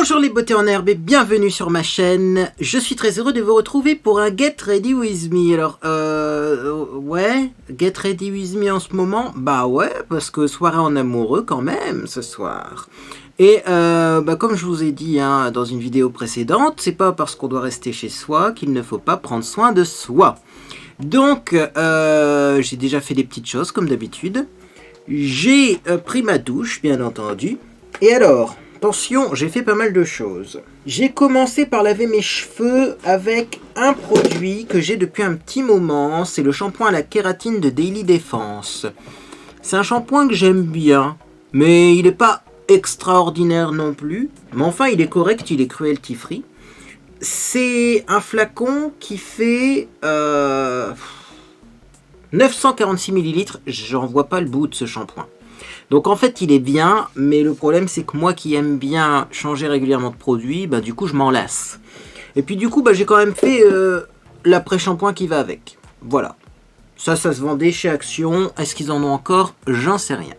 Bonjour les beautés en herbe et bienvenue sur ma chaîne. Je suis très heureux de vous retrouver pour un Get Ready With Me. Alors, ouais, Get Ready With Me en ce moment. Bah ouais, parce que soirée en amoureux quand même ce soir. Et comme je vous ai dit dans une vidéo précédente, c'est pas parce qu'on doit rester chez soi qu'il ne faut pas prendre soin de soi. Donc, j'ai déjà fait des petites choses comme d'habitude. J'ai pris ma douche, bien entendu. Et alors, attention, j'ai fait pas mal de choses. J'ai commencé par laver mes cheveux avec un produit que j'ai depuis un petit moment. C'est le shampoing à la kératine de Daily Defense. C'est un shampoing que j'aime bien, mais il n'est pas extraordinaire non plus. Mais enfin, il est correct, il est cruelty free. C'est un flacon qui fait 946 ml. J'en vois pas le bout de ce shampoing. Donc en fait il est bien, mais le problème c'est que moi qui aime bien changer régulièrement de produit, du coup je m'en lasse. Et puis du coup j'ai quand même fait l'après-shampoing qui va avec. Voilà. Ça se vendait chez Action. Est-ce qu'ils en ont encore? J'en sais rien.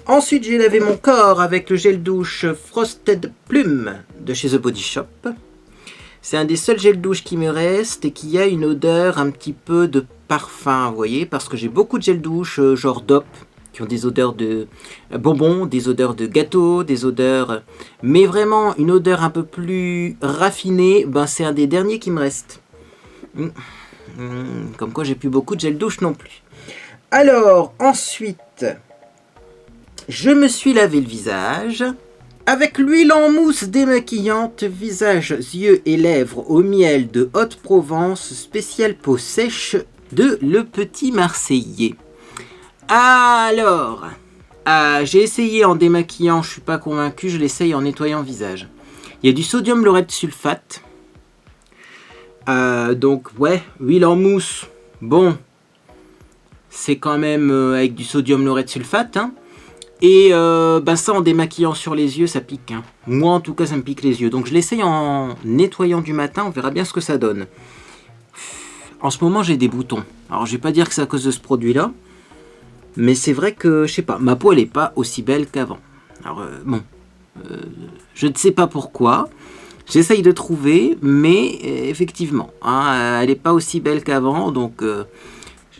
Ensuite j'ai lavé mon corps avec le gel douche Frosted Plume de chez The Body Shop. C'est un des seuls gels douche qui me reste et qui a une odeur un petit peu de parfum, vous voyez, parce que j'ai beaucoup de gel douche genre DOP, qui ont des odeurs de bonbons, des odeurs de gâteaux, des odeurs... Mais vraiment, une odeur un peu plus raffinée, c'est un des derniers qui me reste. Comme quoi, j'ai plus beaucoup de gel douche non plus. Alors, ensuite, je me suis lavé le visage avec l'huile en mousse démaquillante visage, yeux et lèvres au miel de Haute-Provence, spéciale peau sèche de Le Petit Marseillais. Alors, j'ai essayé en démaquillant, je suis pas convaincu, je l'essaye en nettoyant le visage. Il y a du sodium laureth sulfate. Donc ouais, huile en mousse, bon, c'est quand même avec du sodium laureth sulfate. Et ça en démaquillant sur les yeux, ça pique. Moi en tout cas ça me pique les yeux. Donc je l'essaye en nettoyant du matin, on verra bien ce que ça donne. En ce moment j'ai des boutons. Alors je vais pas dire que c'est à cause de ce produit là. Mais c'est vrai que, je sais pas, ma peau elle est pas aussi belle qu'avant. Alors je ne sais pas pourquoi. J'essaye de trouver, mais effectivement, elle n'est pas aussi belle qu'avant. Donc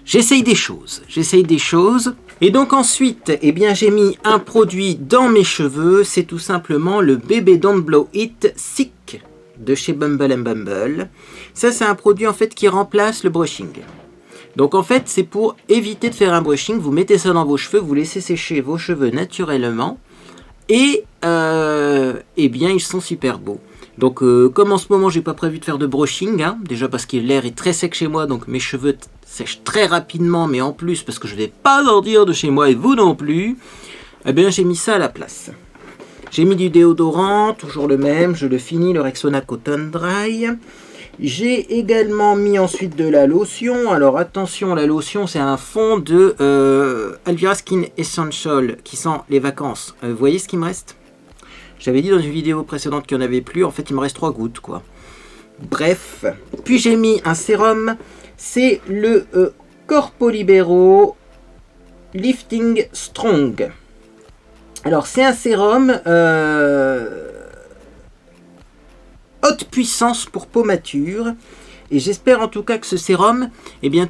j'essaye des choses. Et donc ensuite, j'ai mis un produit dans mes cheveux. C'est tout simplement le Baby Don't Blow It Sick de chez Bumble & Bumble. Ça c'est un produit en fait qui remplace le brushing. Donc en fait, c'est pour éviter de faire un brushing. Vous mettez ça dans vos cheveux, vous laissez sécher vos cheveux naturellement. Et ils sont super beaux. Donc comme en ce moment, j'ai pas prévu de faire de brushing. Déjà parce que l'air est très sec chez moi. Donc mes cheveux sèchent très rapidement. Mais en plus, parce que je vais pas sortir de chez moi et vous non plus. J'ai mis ça à la place. J'ai mis du déodorant, toujours le même. Je le finis, le Rexona Cotton Dry. J'ai également mis ensuite de la lotion. Alors attention, la lotion c'est un fond de Alvira Skin Essential qui sent les vacances. Vous voyez ce qui me reste? J'avais dit dans une vidéo précédente qu'il n'y en avait plus. En fait il me reste 3 gouttes quoi. Bref. Puis j'ai mis un sérum. C'est le Corpo Libero Lifting Strong. Alors c'est un sérum haute puissance pour peau mature. Et j'espère en tout cas que ce sérum,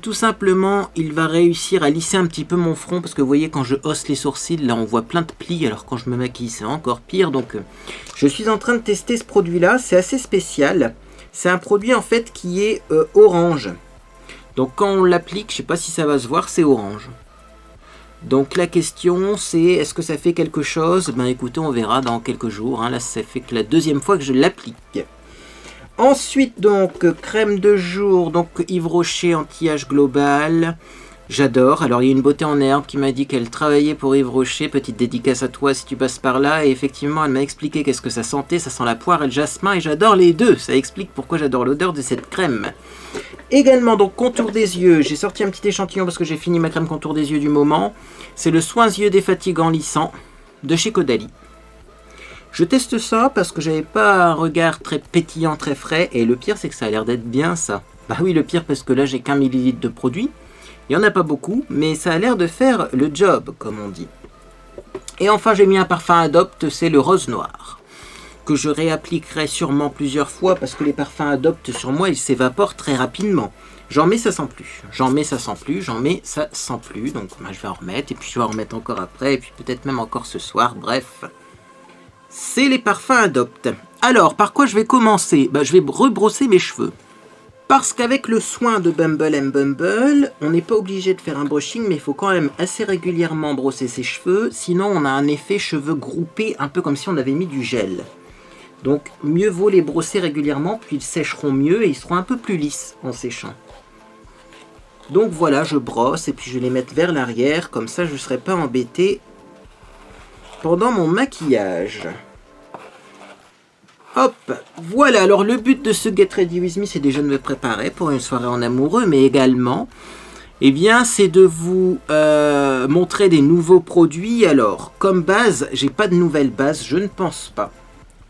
tout simplement, il va réussir à lisser un petit peu mon front. Parce que vous voyez, quand je hausse les sourcils, là on voit plein de plis. Alors quand je me maquille, c'est encore pire. Donc je suis en train de tester ce produit-là. C'est assez spécial. C'est un produit en fait qui est orange. Donc quand on l'applique, je ne sais pas si ça va se voir, c'est orange. Donc la question c'est, est-ce que ça fait quelque chose? Écoutez, on verra dans quelques jours. Là, ça fait que la 2e fois que je l'applique. Ensuite, donc, crème de jour, donc Yves Rocher anti-âge global. J'adore. Alors, il y a une beauté en herbe qui m'a dit qu'elle travaillait pour Yves Rocher. Petite dédicace à toi si tu passes par là. Et effectivement, elle m'a expliqué qu'est-ce que ça sentait. Ça sent la poire et le jasmin. Et j'adore les deux. Ça explique pourquoi j'adore l'odeur de cette crème. Également, donc, contour des yeux. J'ai sorti un petit échantillon parce que j'ai fini ma crème contour des yeux du moment. C'est le Soins Yeux défatigant lissant de chez Caudalie. Je teste ça parce que j'avais pas un regard très pétillant, très frais. Et le pire, c'est que ça a l'air d'être bien ça. Bah oui, le pire parce que là, j'ai qu'1 ml de produit. Il n'y en a pas beaucoup, mais ça a l'air de faire le job, comme on dit. Et enfin, j'ai mis un parfum Adopt, c'est le rose noir. que je réappliquerai sûrement plusieurs fois parce que les parfums Adopt sur moi, ils s'évaporent très rapidement. J'en mets, ça sent plus. J'en mets, ça sent plus. J'en mets, ça sent plus. Donc je vais en remettre et puis je vais en remettre encore après et puis peut-être même encore ce soir. Bref, c'est les parfums Adopt. Alors, par quoi je vais commencer? Je vais rebrosser mes cheveux. Parce qu'avec le soin de Bumble & Bumble, on n'est pas obligé de faire un brushing, mais il faut quand même assez régulièrement brosser ses cheveux, sinon on a un effet cheveux groupés, un peu comme si on avait mis du gel. Donc mieux vaut les brosser régulièrement, puis ils sécheront mieux et ils seront un peu plus lisses en séchant. Donc voilà, je brosse et puis je vais les mettre vers l'arrière, comme ça je ne serai pas embêté pendant mon maquillage. Hop, voilà, alors le but de ce Get Ready With Me, c'est déjà de me préparer pour une soirée en amoureux, mais également, eh bien, c'est de vous montrer des nouveaux produits. Alors, comme base, j'ai pas de nouvelles bases, je ne pense pas.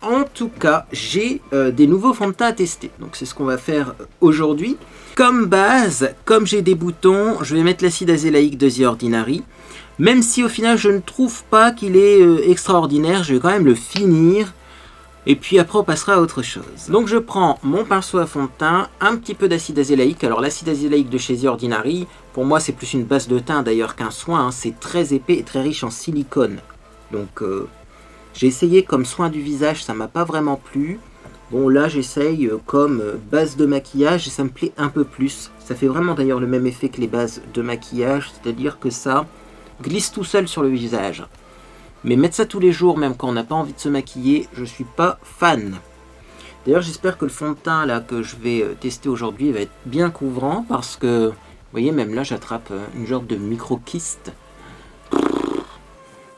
En tout cas, j'ai des nouveaux fonds de teint à tester, donc c'est ce qu'on va faire aujourd'hui. Comme base, comme j'ai des boutons, je vais mettre l'acide azélaïque de The Ordinary. Même si au final, je ne trouve pas qu'il est extraordinaire, je vais quand même le finir. Et puis après on passera à autre chose. Donc je prends mon pinceau à fond de teint, un petit peu d'acide azélaïque. Alors l'acide azélaïque de chez The Ordinary, pour moi c'est plus une base de teint d'ailleurs qu'un soin. C'est très épais et très riche en silicone. Donc j'ai essayé comme soin du visage, ça m'a pas vraiment plu. Bon là j'essaye comme base de maquillage et ça me plaît un peu plus. Ça fait vraiment d'ailleurs le même effet que les bases de maquillage, c'est-à-dire que ça glisse tout seul sur le visage. Mais mettre ça tous les jours, même quand on n'a pas envie de se maquiller, je suis pas fan. D'ailleurs, j'espère que le fond de teint là que je vais tester aujourd'hui va être bien couvrant parce que, vous voyez, même là, j'attrape une genre de micro-kyste.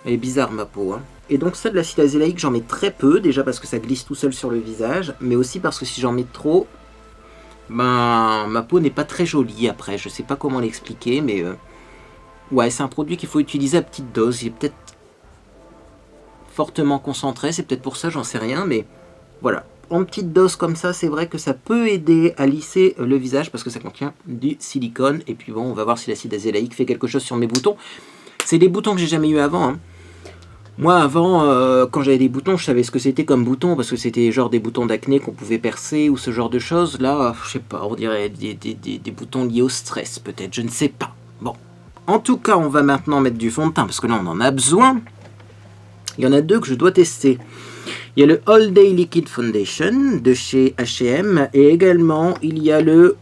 Elle est bizarre ma peau. Hein. Et donc ça, de l'acide azélaïque, j'en mets très peu, déjà parce que ça glisse tout seul sur le visage, mais aussi parce que si j'en mets trop, ma peau n'est pas très jolie après. Je sais pas comment l'expliquer, mais ouais, c'est un produit qu'il faut utiliser à petite dose. Il est peut-être fortement concentré, c'est peut-être pour ça, j'en sais rien, mais voilà. En petite dose comme ça, c'est vrai que ça peut aider à lisser le visage parce que ça contient du silicone. Et puis bon, on va voir si l'acide azélaïque fait quelque chose sur mes boutons. C'est des boutons que j'ai jamais eu avant. Hein. Moi, avant, quand j'avais des boutons, je savais ce que c'était comme boutons parce que c'était genre des boutons d'acné qu'on pouvait percer ou ce genre de choses. Là, je sais pas, on dirait des boutons liés au stress, peut-être, je ne sais pas. Bon, en tout cas, on va maintenant mettre du fond de teint parce que là, on en a besoin. Il y en a deux que je dois tester. Il y a le All Day Liquid Foundation de chez H&M et également il y a le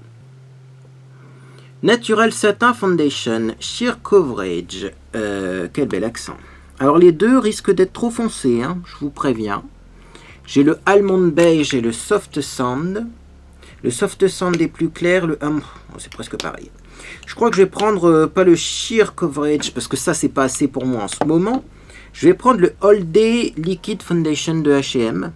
Natural Satin Foundation Sheer Coverage. Quel bel accent. Alors les deux risquent d'être trop foncés, hein, je vous préviens. J'ai le Almond Beige et le Soft Sand. Le Soft Sand est plus clair, c'est presque pareil. Je crois que je vais prendre pas le Sheer Coverage parce que ça c'est pas assez pour moi en ce moment. Je vais prendre le All Day Liquid Foundation de H&M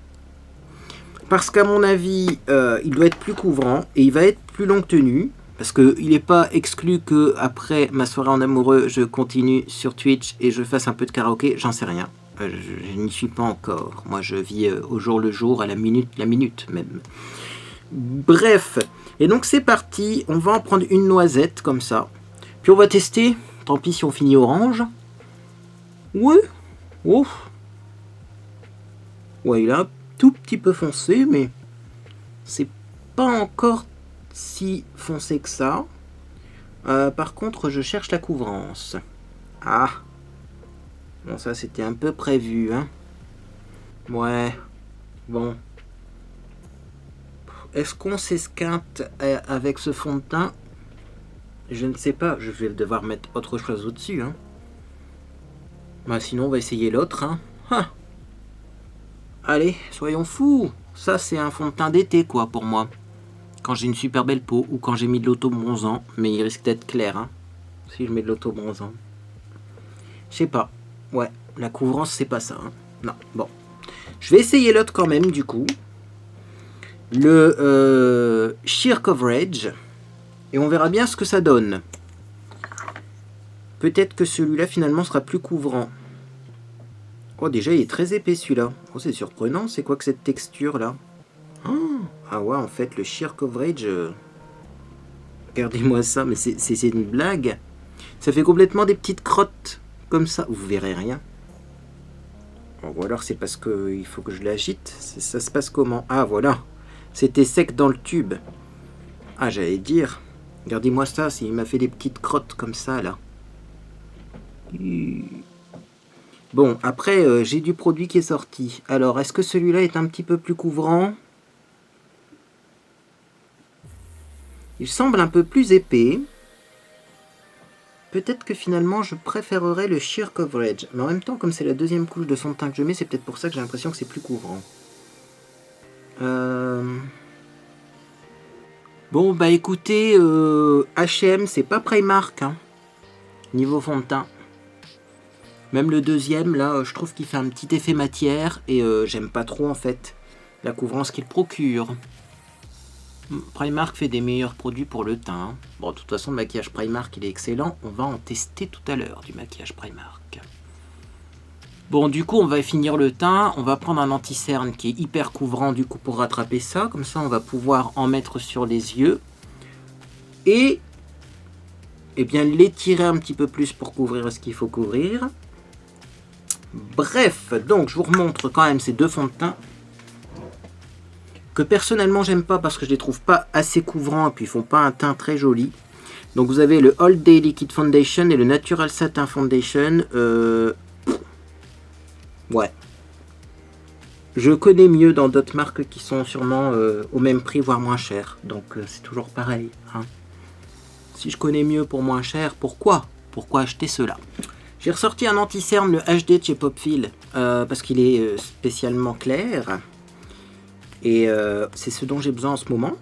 parce qu'à mon avis, il doit être plus couvrant et il va être plus longue tenue parce qu'il n'est pas exclu que après ma soirée en amoureux, je continue sur Twitch et je fasse un peu de karaoké. J'en sais rien. Je n'y suis pas encore. Moi, je vis au jour le jour, à la minute même. Bref. Et donc, c'est parti. On va en prendre une noisette comme ça. Puis, on va tester. Tant pis si on finit orange. Ouais. Ouf. Ouais, il est un tout petit peu foncé, mais c'est pas encore si foncé que ça. Par contre, je cherche la couvrance. Ah. Bon, ça, c'était un peu prévu, hein. Ouais. Bon. Est-ce qu'on s'esquinte avec ce fond de teint? Je ne sais pas. Je vais devoir mettre autre chose au-dessus, hein. Bah sinon on va essayer l'autre. Hein. Ah. Allez, soyons fous. Ça c'est un fond de teint d'été quoi pour moi. Quand j'ai une super belle peau ou quand j'ai mis de l'auto-bronzant. Mais il risque d'être clair. Hein, si je mets de l'auto-bronzant. Je sais pas. Ouais, la couvrance c'est pas ça. Hein. Non, bon. Je vais essayer l'autre quand même du coup. Le Sheer Coverage. Et on verra bien ce que ça donne. Peut-être que celui-là finalement sera plus couvrant. Oh déjà il est très épais celui-là. Oh c'est surprenant, c'est quoi que cette texture là? Ah ouais en fait le Sheer Coverage... Regardez-moi ça, mais c'est une blague. Ça fait complètement des petites crottes comme ça. Vous verrez rien. Ou alors c'est parce qu'il faut que je l'agite. Ça se passe comment? Ah voilà. C'était sec dans le tube. Ah, j'allais dire. Regardez-moi ça, il m'a fait des petites crottes comme ça là. Bon, après j'ai du produit qui est sorti. Alors, est-ce que celui-là est un petit peu plus couvrant? Il semble un peu plus épais. Peut-être que finalement je préférerais le sheer coverage. Mais en même temps, comme c'est la deuxième couche de fond de teint que je mets, c'est peut-être pour ça que j'ai l'impression que c'est plus couvrant. Bon, bah écoutez, H&M, c'est pas Primark, hein, niveau fond de teint. Même le deuxième, là, je trouve qu'il fait un petit effet matière, et j'aime pas trop, en fait, la couvrance qu'il procure. Primark fait des meilleurs produits pour le teint. Hein. Bon, de toute façon, le maquillage Primark, il est excellent. On va en tester tout à l'heure, du maquillage Primark. Bon, du coup, on va finir le teint. On va prendre un anti-cerne qui est hyper couvrant, du coup, pour rattraper ça. Comme ça, on va pouvoir en mettre sur les yeux. Et, eh bien, l'étirer un petit peu plus pour couvrir ce qu'il faut couvrir. Bref, donc, je vous remontre quand même ces deux fonds de teint. Que personnellement, j'aime pas parce que je les trouve pas assez couvrants et puis ils font pas un teint très joli. Donc, vous avez le All Day Liquid Foundation et le Natural Satin Foundation. Ouais. Je connais mieux dans d'autres marques qui sont sûrement au même prix, voire moins cher. Donc c'est toujours pareil. Hein. Si je connais mieux pour moins cher, pourquoi acheter cela? J'ai ressorti un anti-cerne, le HD de chez Popfil, parce qu'il est spécialement clair. Et c'est ce dont j'ai besoin en ce moment.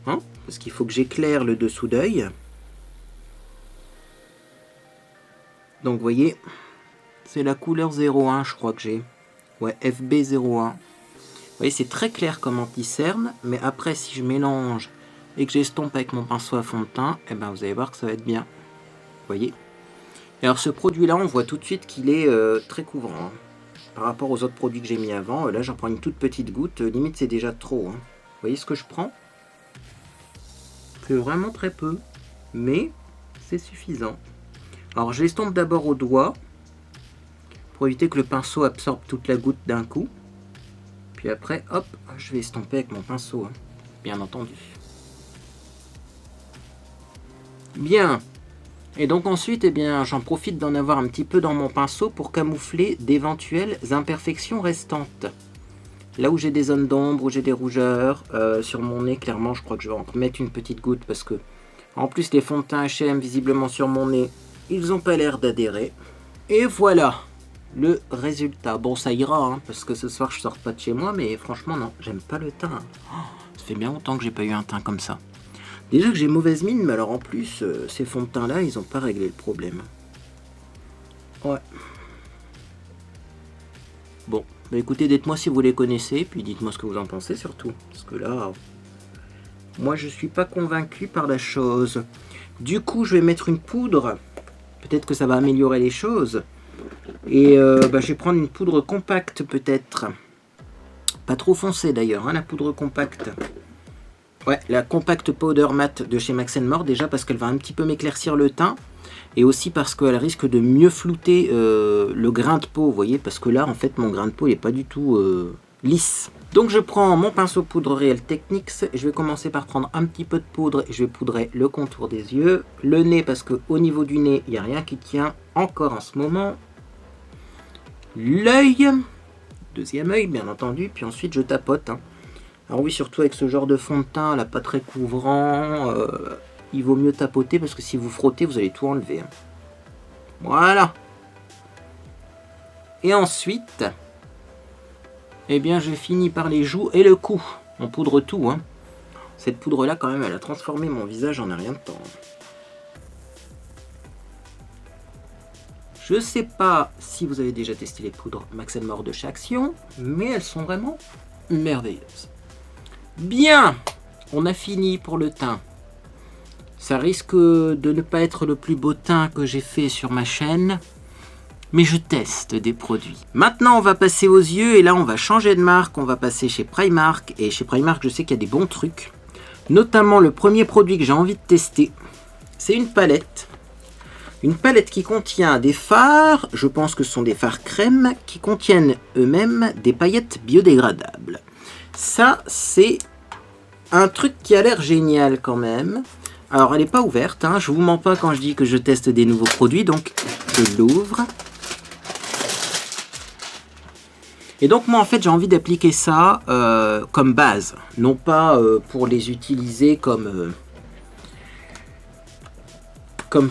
Hein, parce qu'il faut que j'éclaire le dessous d'œil. Donc vous voyez... C'est la couleur 01, je crois que j'ai. Ouais, FB01. Vous voyez, c'est très clair comme anti-cerne. Mais après, si je mélange et que j'estompe avec mon pinceau à fond de teint, eh ben, vous allez voir que ça va être bien. Vous voyez. Et alors, ce produit-là, on voit tout de suite qu'il est très couvrant. Hein. Par rapport aux autres produits que j'ai mis avant, là, j'en prends une toute petite goutte. Limite, c'est déjà trop. Hein. Vous voyez ce que je prends? C'est vraiment très peu. Mais c'est suffisant. Alors, je l'estompe d'abord au doigt. Pour éviter que le pinceau absorbe toute la goutte d'un coup. Puis après, hop, je vais estomper avec mon pinceau, hein, bien entendu. Bien. Et donc ensuite, eh bien, j'en profite d'en avoir un petit peu dans mon pinceau pour camoufler d'éventuelles imperfections restantes. Là où j'ai des zones d'ombre, où j'ai des rougeurs, sur mon nez, clairement, je crois que je vais en mettre une petite goutte parce que, en plus, les fonds de teint H&M visiblement sur mon nez, ils n'ont pas l'air d'adhérer. Et voilà. Le résultat, bon ça ira hein, parce que ce soir je sors pas de chez moi, mais franchement non, j'aime pas le teint. Oh, ça fait bien longtemps que j'ai pas eu un teint comme ça. Déjà que j'ai mauvaise mine, mais alors en plus ces fonds de teint là ils ont pas réglé le problème. Ouais. Bon, bah écoutez, dites-moi si vous les connaissez, puis dites-moi ce que vous en pensez surtout, parce que là, moi je suis pas convaincu par la chose. Du coup je vais mettre une poudre, peut-être que ça va améliorer les choses. Et je vais prendre une poudre compacte peut-être. Pas trop foncée d'ailleurs, hein, la poudre compacte. Ouais, la Compact Powder Matte de chez Max & More, déjà parce qu'elle va un petit peu m'éclaircir le teint. Et aussi parce qu'elle risque de mieux flouter le grain de peau, vous voyez. Parce que là, en fait, mon grain de peau n'est pas du tout lisse. Donc je prends mon pinceau poudre Real Techniques. Je vais commencer par prendre un petit peu de poudre et je vais poudrer le contour des yeux. Le nez, parce qu'au niveau du nez, il n'y a rien qui tient encore en ce moment. L'œil, deuxième œil bien entendu, puis ensuite je tapote. Hein. Alors oui, surtout avec ce genre de fond de teint, là pas très couvrant, il vaut mieux tapoter parce que si vous frottez, vous allez tout enlever. Hein. Voilà. Et ensuite, eh bien je finis par les joues et le cou. On poudre tout. Hein. Cette poudre là quand même, elle a transformé mon visage en un rien de temps. Je ne sais pas si vous avez déjà testé les poudres Max & More de chez Action, mais elles sont vraiment merveilleuses. Bien, on a fini pour le teint. Ça risque de ne pas être le plus beau teint que j'ai fait sur ma chaîne, mais je teste des produits. Maintenant, on va passer aux yeux, et là, on va changer de marque. On va passer chez Primark, et chez Primark, je sais qu'il y a des bons trucs. Notamment, le premier produit que j'ai envie de tester, c'est une palette. Une palette qui contient des fards, je pense que ce sont des fards crème, qui contiennent eux-mêmes des paillettes biodégradables. Ça, c'est un truc qui a l'air génial quand même. Alors, elle n'est pas ouverte, hein. Je vous mens pas quand je dis que je teste des nouveaux produits, donc je l'ouvre. Et donc, moi, en fait, j'ai envie d'appliquer ça comme base. Non pas pour les utiliser comme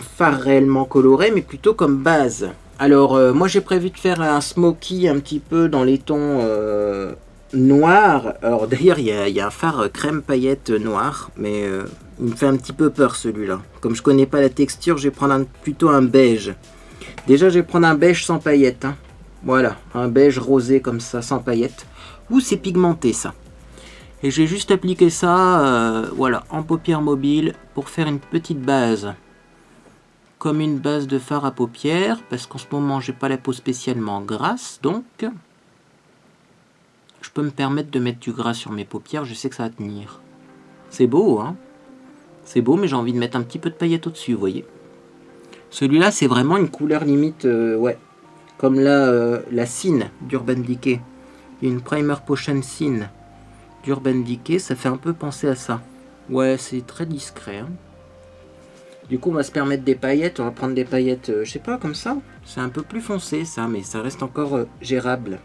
fard réellement coloré, mais plutôt comme base. Alors, moi, j'ai prévu de faire un smoky un petit peu dans les tons noirs. Alors, d'ailleurs, il y a un fard crème paillette noir, mais il me fait un petit peu peur, celui-là. Comme je connais pas la texture, je vais prendre plutôt un beige. Déjà, je vais prendre un beige sans paillettes, hein. Voilà, un beige rosé comme ça, sans paillettes. Ou c'est pigmenté, ça. Et j'ai juste appliqué ça, voilà, en paupières mobiles pour faire une petite base. Comme une base de fard à paupières, parce qu'en ce moment, j'ai pas la peau spécialement grasse, donc je peux me permettre de mettre du gras sur mes paupières, je sais que ça va tenir. C'est beau, hein? C'est beau, mais j'ai envie de mettre un petit peu de paillettes au-dessus, vous voyez. Celui-là, c'est vraiment une couleur limite, ouais. Comme la Sin d'Urban Decay. Il y a une Primer Potion Sin d'Urban Decay, ça fait un peu penser à ça. Ouais, c'est très discret. Hein. Du coup, on va se permettre des paillettes. On va prendre des paillettes, je sais pas, comme ça. C'est un peu plus foncé, ça, mais ça reste encore gérable.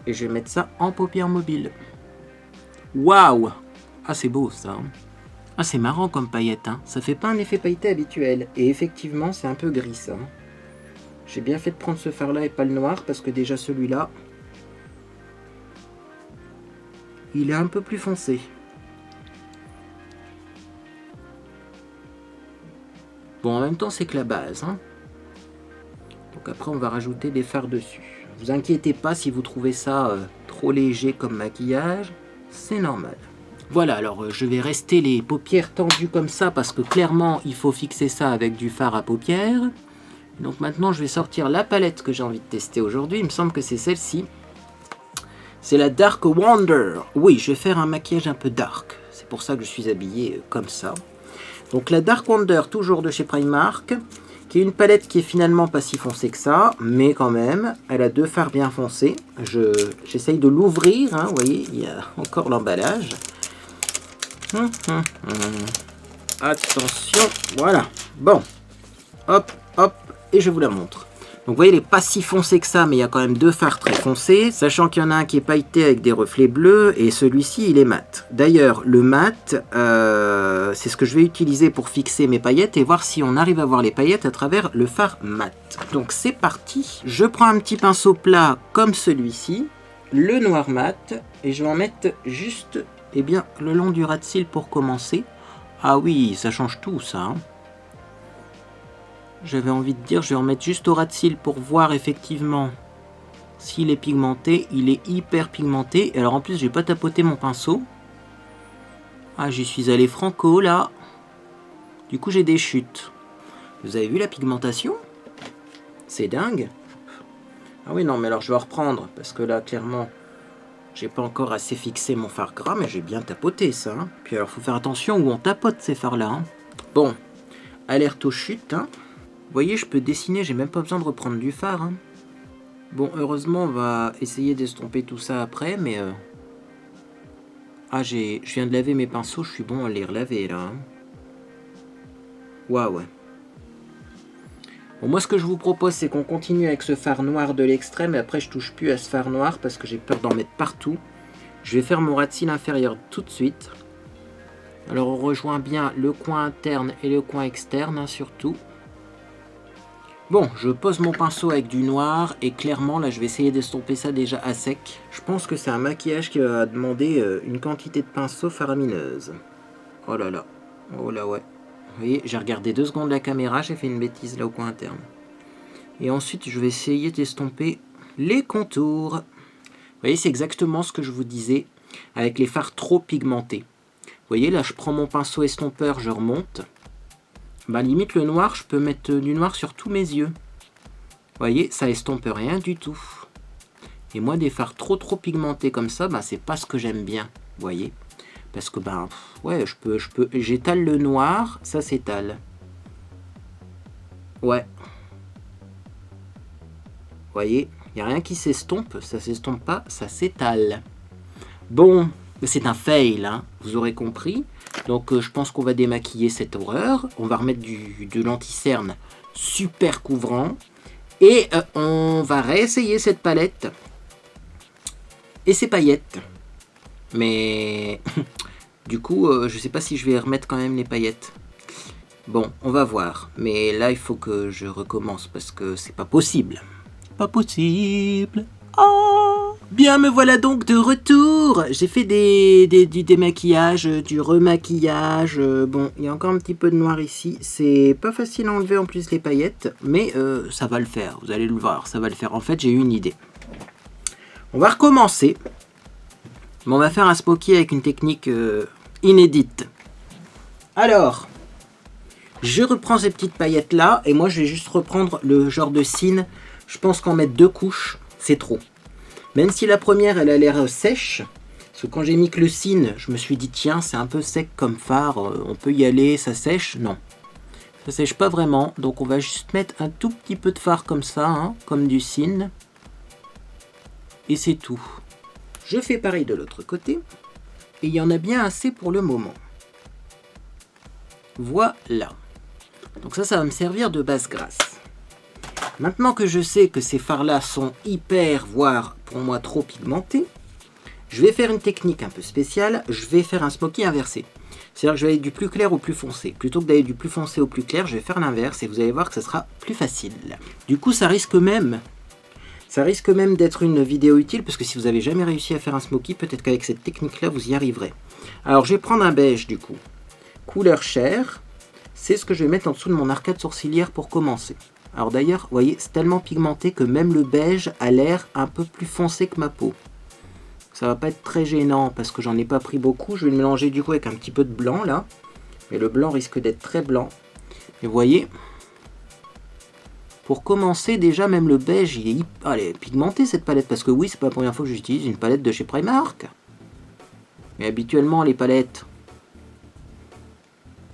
Et je vais mettre ça en paupières mobiles. Waouh! Ah, c'est beau, ça. Hein. Ah, c'est marrant comme paillette. Hein. Ça fait pas un effet pailleté habituel. Et effectivement, c'est un peu gris, ça. Hein. J'ai bien fait de prendre ce fard là et pas le noir parce que déjà celui-là, il est un peu plus foncé. Bon, en même temps, c'est que la base. Hein. Donc après, on va rajouter des fards dessus. Vous inquiétez pas si vous trouvez ça trop léger comme maquillage, c'est normal. Voilà, alors je vais rester les paupières tendues comme ça parce que clairement, il faut fixer ça avec du fard à paupières. Donc maintenant, je vais sortir la palette que j'ai envie de tester aujourd'hui. Il me semble que c'est celle-ci. C'est la Dark Wonder. Oui, je vais faire un maquillage un peu dark. C'est pour ça que je suis habillé comme ça. Donc la Dark Wonder, toujours de chez Primark, qui est une palette qui est finalement pas si foncée que ça, mais quand même, elle a deux fards bien foncés. J'essaye de l'ouvrir, hein, vous voyez, il y a encore l'emballage. Attention, voilà. Bon, hop, hop. Et je vous la montre. Donc vous voyez, elle n'est pas si foncée que ça, mais il y a quand même deux fards très foncés, sachant qu'il y en a un qui est pailleté avec des reflets bleus, et celui-ci, il est mat. D'ailleurs, le mat, c'est ce que je vais utiliser pour fixer mes paillettes, et voir si on arrive à voir les paillettes à travers le fard mat. Donc c'est parti. Je prends un petit pinceau plat comme celui-ci, le noir mat, et je vais en mettre juste, eh bien, le long du ras de cils pour commencer. Ah oui, ça change tout, ça, hein. J'avais envie de dire, je vais en mettre juste au ras de cils pour voir effectivement s'il est pigmenté. Il est hyper pigmenté. Et alors en plus, j'ai pas tapoté mon pinceau. Ah, j'y suis allé franco là. Du coup, j'ai des chutes. Vous avez vu la pigmentation? C'est dingue. Ah oui, non, mais alors je vais reprendre. Parce que là, clairement, j'ai pas encore assez fixé mon fard gras. Mais j'ai bien tapoté ça. Hein. Puis alors, faut faire attention où on tapote ces fards là. Hein. Bon, alerte aux chutes. Hein. Vous voyez, je peux dessiner, j'ai même pas besoin de reprendre du fard. Hein. Bon, heureusement, on va essayer d'estomper tout ça après, mais... Ah, je viens de laver mes pinceaux, je suis bon à les relaver, là. Hein. Waouh, ouais. Bon, moi, ce que je vous propose, c'est qu'on continue avec ce fard noir de l'extrême, et après, je touche plus à ce fard noir, parce que j'ai peur d'en mettre partout. Je vais faire mon ras de cils inférieur tout de suite. Alors, on rejoint bien le coin interne et le coin externe, hein, surtout. Bon, je pose mon pinceau avec du noir et clairement là je vais essayer d'estomper ça déjà à sec. Je pense que c'est un maquillage qui va demander une quantité de pinceau faramineuse. Oh là là, oh là ouais. Vous voyez, j'ai regardé 2 secondes la caméra, j'ai fait une bêtise là au coin interne. Et ensuite je vais essayer d'estomper les contours. Vous voyez, c'est exactement ce que je vous disais avec les fards trop pigmentés. Vous voyez, là je prends mon pinceau estompeur, je remonte. Bah limite le noir, je peux mettre du noir sur tous mes yeux. Vous voyez, ça estompe rien du tout. Et moi, des fards trop pigmentés comme ça, bah c'est pas ce que j'aime bien. Vous voyez, parce que bah ouais, j'étale le noir, ça s'étale. Ouais. Vous voyez, il n'y a rien qui s'estompe, ça s'estompe pas, ça s'étale. Bon, c'est un fail, hein, vous aurez compris. Donc je pense qu'on va démaquiller cette horreur. On va remettre de l'anti-cerne super couvrant. Et on va réessayer cette palette. Et ces paillettes. Mais du coup, je sais pas si je vais remettre quand même les paillettes. Bon, on va voir. Mais là, il faut que je recommence parce que c'est pas possible. Pas possible. Oh, bien, me voilà donc de retour. J'ai fait du démaquillage, du remaquillage. Bon, il y a encore un petit peu de noir ici. C'est pas facile à enlever en plus les paillettes. Mais ça va le faire. Vous allez le voir, ça va le faire. En fait, j'ai eu une idée. On va recommencer. Mais on va faire un smoky avec une technique inédite. Alors, je reprends ces petites paillettes là. Et moi, je vais juste reprendre le genre de cine. Je pense qu'en mettre 2 couches, c'est trop. Même si la première, elle a l'air sèche. Parce que quand j'ai mis que le cine, je me suis dit, tiens, c'est un peu sec comme fard. On peut y aller, ça sèche. Non. Ça sèche pas vraiment. Donc, on va juste mettre un tout petit peu de fard comme ça. Hein, comme du cine. Et c'est tout. Je fais pareil de l'autre côté. Et il y en a bien assez pour le moment. Voilà. Donc ça va me servir de base grasse. Maintenant que je sais que ces fards-là sont hyper, voire pour moi trop pigmentés, je vais faire une technique un peu spéciale. Je vais faire un smoky inversé. C'est-à-dire que je vais aller du plus clair au plus foncé. Plutôt que d'aller du plus foncé au plus clair, je vais faire l'inverse et vous allez voir que ça sera plus facile. Du coup, ça risque même d'être une vidéo utile parce que si vous n'avez jamais réussi à faire un smoky, peut-être qu'avec cette technique-là, vous y arriverez. Alors, je vais prendre un beige du coup. Couleur chair. C'est ce que je vais mettre en dessous de mon arcade sourcilière pour commencer. Alors d'ailleurs, vous voyez, c'est tellement pigmenté que même le beige a l'air un peu plus foncé que ma peau. Ça va pas être très gênant parce que j'en ai pas pris beaucoup. Je vais le mélanger du coup avec un petit peu de blanc là. Mais le blanc risque d'être très blanc. Et vous voyez, pour commencer déjà, même le beige, elle est pigmentée cette palette. Parce que oui, c'est pas la première fois que j'utilise une palette de chez Primark. Mais habituellement, les palettes,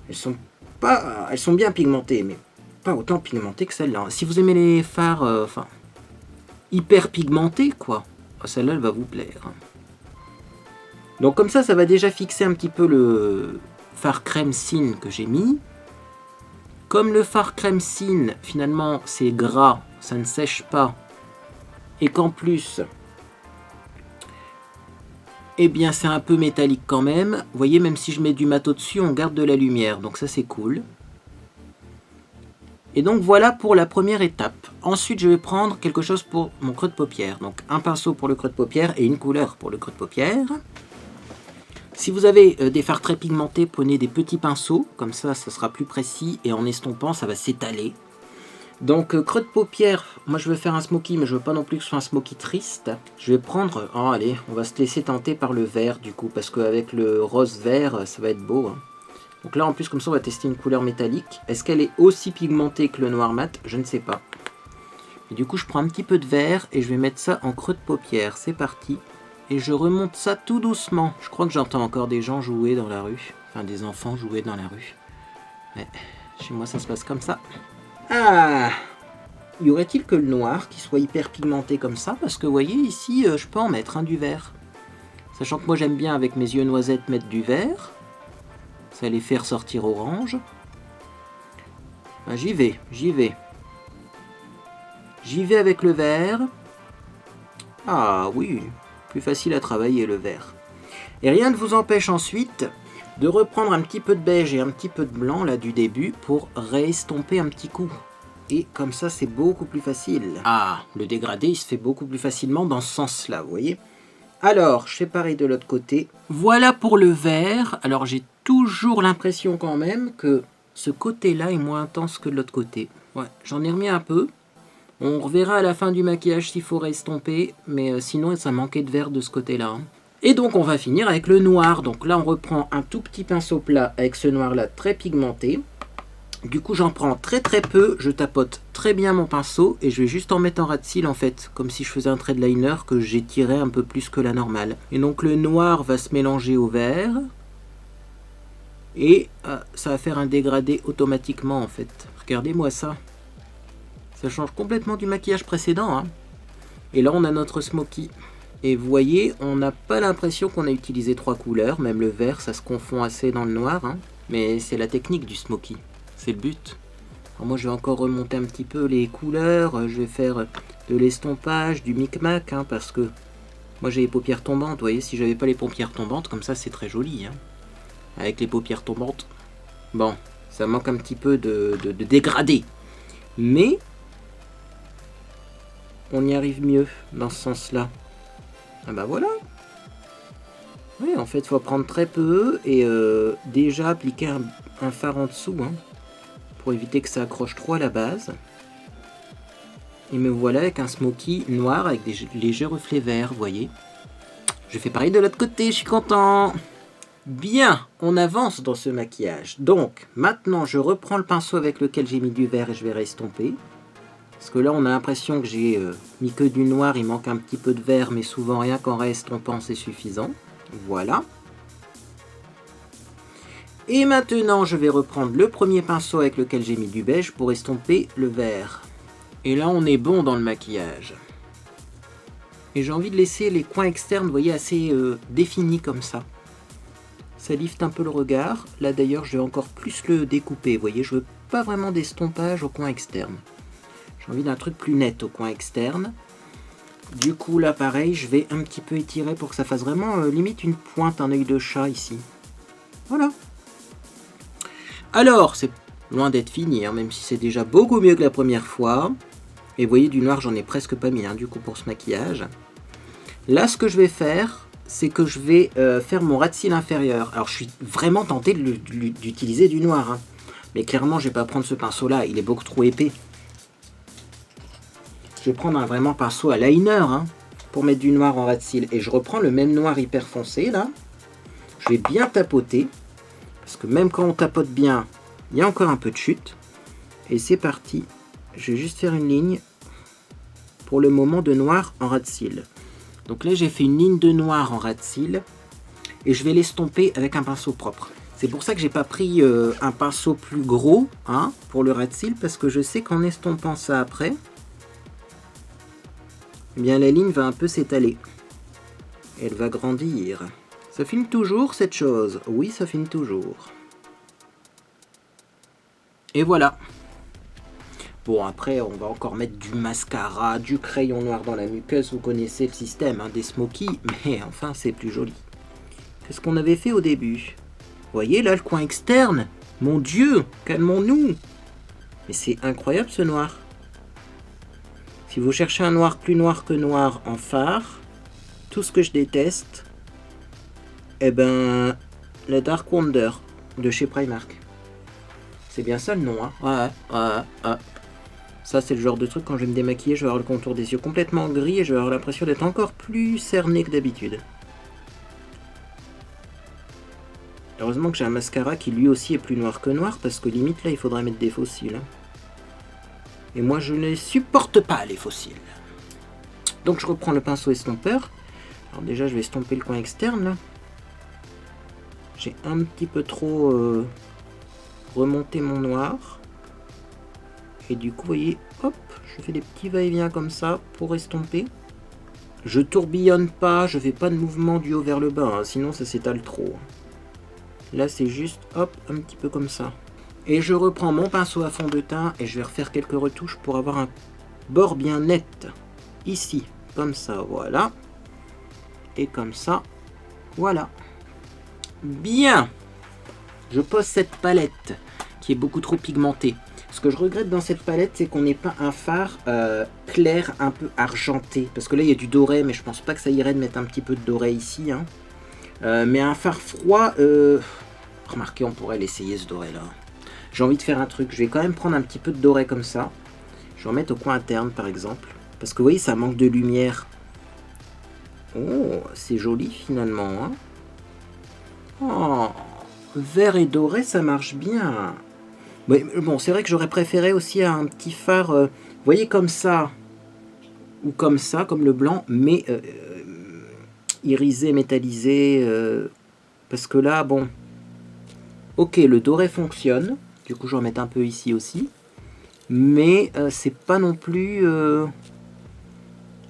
elles sont bien pigmentées, mais pas autant pigmentées que celle-là. Si vous aimez les fards, hyper pigmentés, quoi, celle-là, elle va vous plaire. Donc comme ça va déjà fixer un petit peu le fard crème cine que j'ai mis. Comme le fard crème cine, finalement, c'est gras, ça ne sèche pas, et qu'en plus, eh bien, c'est un peu métallique quand même. Vous voyez, même si je mets du mat au-dessus, on garde de la lumière, donc ça, c'est cool. Et donc, voilà pour la première étape. Ensuite, je vais prendre quelque chose pour mon creux de paupière. Donc, un pinceau pour le creux de paupière et une couleur pour le creux de paupière. Si vous avez des fards très pigmentés, prenez des petits pinceaux, comme ça sera plus précis et en estompant ça va s'étaler. Donc creux de paupière, moi je veux faire un smoky mais je veux pas non plus que ce soit un smoky triste. Je vais prendre, allez, on va se laisser tenter par le vert du coup, parce qu'avec le rose vert ça va être beau. Hein. Donc là en plus comme ça on va tester une couleur métallique. Est-ce qu'elle est aussi pigmentée que le noir mat? Je ne sais pas. Et du coup je prends un petit peu de vert et je vais mettre ça en creux de paupière, c'est parti. Et je remonte ça tout doucement. Je crois que j'entends encore des gens jouer dans la rue. Enfin, des enfants jouer dans la rue. Mais chez moi, ça se passe comme ça. Ah! Y aurait-il que le noir qui soit hyper pigmenté comme ça? Parce que, vous voyez, ici, je peux en mettre du vert. Sachant que moi, j'aime bien, avec mes yeux noisettes, mettre du vert. Ça les fait ressortir orange. Ben, j'y vais. J'y vais avec le vert. Ah, oui! Plus facile à travailler le vert. Et rien ne vous empêche ensuite de reprendre un petit peu de beige et un petit peu de blanc là du début pour réestomper un petit coup. Et comme ça c'est beaucoup plus facile. Ah, le dégradé il se fait beaucoup plus facilement dans ce sens là, vous voyez. Alors, je fais pareil de l'autre côté. Voilà pour le vert. Alors j'ai toujours l'impression quand même que ce côté là est moins intense que de l'autre côté. Ouais, j'en ai remis un peu. On reverra à la fin du maquillage s'il faut restomper, mais sinon ça manquait de vert de ce côté-là. Hein. Et donc on va finir avec le noir. Donc là on reprend un tout petit pinceau plat avec ce noir-là très pigmenté. Du coup j'en prends très peu, je tapote très bien mon pinceau et je vais juste en mettre en ras de cils en fait, comme si je faisais un trait de liner que j'étirais un peu plus que la normale. Et donc le noir va se mélanger au vert. Et ça va faire un dégradé automatiquement en fait. Regardez-moi ça. Ça change complètement du maquillage précédent. Hein. Et là, on a notre smoky. Et vous voyez, on n'a pas l'impression qu'on a utilisé 3 couleurs. Même le vert, ça se confond assez dans le noir. Hein. Mais c'est la technique du smoky. C'est le but. Alors moi, je vais encore remonter un petit peu les couleurs. Je vais faire de l'estompage, du micmac. Hein, parce que moi, j'ai les paupières tombantes. Vous voyez, si j'avais pas les paupières tombantes, comme ça, c'est très joli. Hein. Avec les paupières tombantes. Bon, ça manque un petit peu de dégradé. Mais on y arrive mieux dans ce sens-là. Ah bah voilà. Oui, en fait, il faut prendre très peu et déjà appliquer un fard en dessous, hein, pour éviter que ça accroche trop à la base. Et me voilà avec un smoky noir avec des légers reflets verts, vous voyez. Je fais pareil de l'autre côté, je suis content. Bien, on avance dans ce maquillage. Donc, maintenant, je reprends le pinceau avec lequel j'ai mis du vert et je vais restomper. Parce que là, on a l'impression que j'ai mis que du noir, il manque un petit peu de vert, mais souvent rien qu'en restompant, c'est suffisant. Voilà. Et maintenant, je vais reprendre le premier pinceau avec lequel j'ai mis du beige pour estomper le vert. Et là, on est bon dans le maquillage. Et j'ai envie de laisser les coins externes, vous voyez, assez définis comme ça. Ça lifte un peu le regard. Là, d'ailleurs, je vais encore plus le découper. Vous voyez, je veux pas vraiment d'estompage au coin externe. J'ai envie d'un truc plus net au coin externe. Du coup, là, pareil, je vais un petit peu étirer pour que ça fasse vraiment limite une pointe, un œil de chat ici. Voilà. Alors, c'est loin d'être fini, hein, même si c'est déjà beaucoup mieux que la première fois. Et vous voyez, du noir, j'en ai presque pas mis, hein, du coup, pour ce maquillage. Là, ce que je vais faire, c'est que je vais faire mon ras de cils inférieur. Alors, je suis vraiment tenté d'utiliser du noir. Hein. Mais clairement, je vais pas prendre ce pinceau-là, il est beaucoup trop épais. Je vais prendre un vraiment pinceau à liner hein, pour mettre du noir en ras de cils. Et je reprends le même noir hyper foncé là. Je vais bien tapoter. Parce que même quand on tapote bien, il y a encore un peu de chute. Et c'est parti. Je vais juste faire une ligne pour le moment de noir en ras de cils. Donc là j'ai fait une ligne de noir en ras de cils. Et je vais l'estomper avec un pinceau propre. C'est pour ça que j'ai pas pris un pinceau plus gros hein, pour le ras de cils. Parce que je sais qu'en estompant ça après, eh bien la ligne va un peu s'étaler. Elle va grandir. Ça filme toujours cette chose. Oui, ça filme toujours. Et voilà. Bon, après, on va encore mettre du mascara, du crayon noir dans la muqueuse. Vous connaissez le système, hein, des smokies. Mais enfin, c'est plus joli. Qu'est-ce qu'on avait fait au début? Vous voyez, là, le coin externe. Mon Dieu, calmons-nous. Mais c'est incroyable, ce noir. Si vous cherchez un noir plus noir que noir en fard, tout ce que je déteste, eh ben, la Dark Wonder de chez Primark. C'est bien ça le nom, hein. Ouais. Ça, c'est le genre de truc, quand je vais me démaquiller, je vais avoir le contour des yeux complètement gris et je vais avoir l'impression d'être encore plus cerné que d'habitude. Heureusement que j'ai un mascara qui lui aussi est plus noir que noir, parce que limite là, il faudrait mettre des faux cils. Hein. Et moi, je ne supporte pas les faux cils. Donc, je reprends le pinceau estompeur. Alors déjà, je vais estomper le coin externe, là. J'ai un petit peu trop remonté mon noir. Et du coup, vous voyez, hop, je fais des petits va-et-vient comme ça pour estomper. Je tourbillonne pas, je fais pas de mouvement du haut vers le bas, hein, sinon ça s'étale trop. Là, c'est juste, hop, un petit peu comme ça. Et je reprends mon pinceau à fond de teint et je vais refaire quelques retouches pour avoir un bord bien net. Ici, comme ça, voilà. Et comme ça, voilà. Bien. Je pose cette palette qui est beaucoup trop pigmentée. Ce que je regrette dans cette palette, c'est qu'on n'ait pas un fard clair, un peu argenté. Parce que là, il y a du doré, mais je pense pas que ça irait de mettre un petit peu de doré ici. Hein. Mais un fard froid, remarquez, on pourrait l'essayer ce doré là. J'ai envie de faire un truc. Je vais quand même prendre un petit peu de doré comme ça. Je vais en mettre au coin interne, par exemple. Parce que vous voyez, ça manque de lumière. Oh, c'est joli finalement. Hein. Oh, vert et doré, ça marche bien. Mais, bon, c'est vrai que j'aurais préféré aussi un petit phare, vous voyez, comme ça. Ou comme ça, comme le blanc, mais irisé, métallisé. Parce que là, bon. Ok, le doré fonctionne. Du coup, je vais en mettre un peu ici aussi. Mais c'est pas non plus...